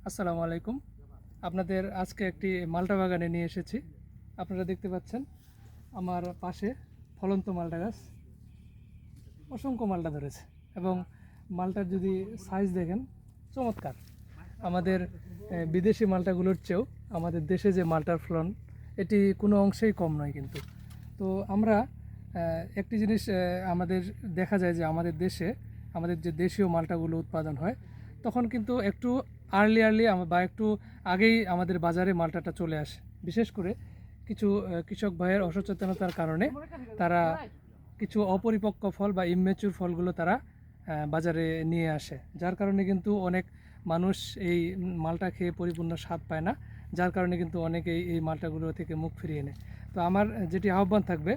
আসসালামু আলাইকুম। আপনাদের আজকে একটি মালটা বাগানে নিয়ে এসেছি। আপনারা দেখতে পাচ্ছেন আমার পাশে ফলন্ত মালটা গাছ, অসংখ্য মালটা ধরেছে এবং মালটার যদি সাইজ দেখেন চমৎকার। আমাদের বিদেশি মালটাগুলোর চেয়েও আমাদের দেশে যে মালটার ফলন এটি কোনো অংশেই কম নয় কিন্তু। তো আমরা একটি জিনিস আমাদের দেখা যায় যে আমাদের দেশে আমাদের যে দেশীয় মালটাগুলো উৎপাদন হয় তখন কিন্তু একটু আর্লি বা একটু আগেই আমাদের বাজারে মালটাটা চলে আসে। বিশেষ করে কিছু কৃষক ভাইয়ের অসচেতনতার কারণে তারা কিছু অপরিপক্ক ফল বা ইমমেচুর ফলগুলো তারা বাজারে নিয়ে আসে, যার কারণে কিন্তু অনেক মানুষ এই মালটা খেয়ে পরিপূর্ণ স্বাদ পায় না, যার কারণে কিন্তু অনেকেই এই মালটাগুলো থেকে মুখ ফিরিয়ে নেয়। তো আমার যেটি আহ্বান থাকবে,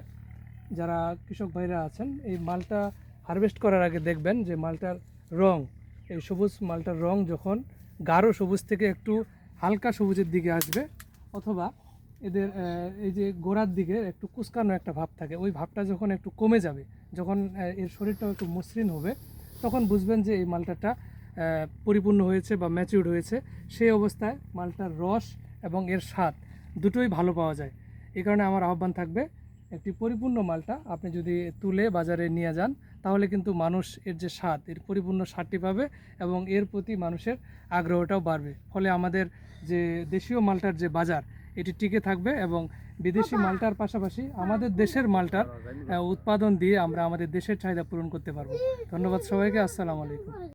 যারা কৃষক ভাইরা আছেন এই মালটা হারভেস্ট করার আগে দেখবেন যে মালটার রং, এই সবুজ মালটার রং যখন গাঢ় সবুজ থেকে একটু হালকা সবুজের দিকে আসবে, অথবা এদের এই যে গোড়ার দিকে একটু কুচকানো একটা ভাব থাকে, ওই ভাবটা যখন একটু কমে যাবে, যখন এর শরীরটাও একটু মসৃণ হবে, তখন বুঝবেন যে এই মালটাটা পরিপূর্ণ হয়েছে বা ম্যাচিউরড হয়েছে। সেই অবস্থায় মালটার রস এবং এর স্বাদ দুটোই ভালো পাওয়া যায়। এই কারণে আমার আহ্বান থাকবে, একটি পরিপূর্ণ মালটা আপনি যদি তুলে বাজারে নিয়ে যান তাহলে কিন্তু মানুষ এর যে স্বাদ, এর পরিপূর্ণ স্বাদটি পাবে এবং এর প্রতি মানুষের আগ্রহটাও বাড়বে। ফলে আমাদের যে দেশীয় মালটার যে বাজার এটি টিকে থাকবে এবং বিদেশি মালটার পাশাপাশি আমাদের দেশের মালটার উৎপাদন দিয়ে আমরা আমাদের দেশের চাহিদা পূরণ করতে পারবো। ধন্যবাদ সবাইকে। আসসালামু আলাইকুম।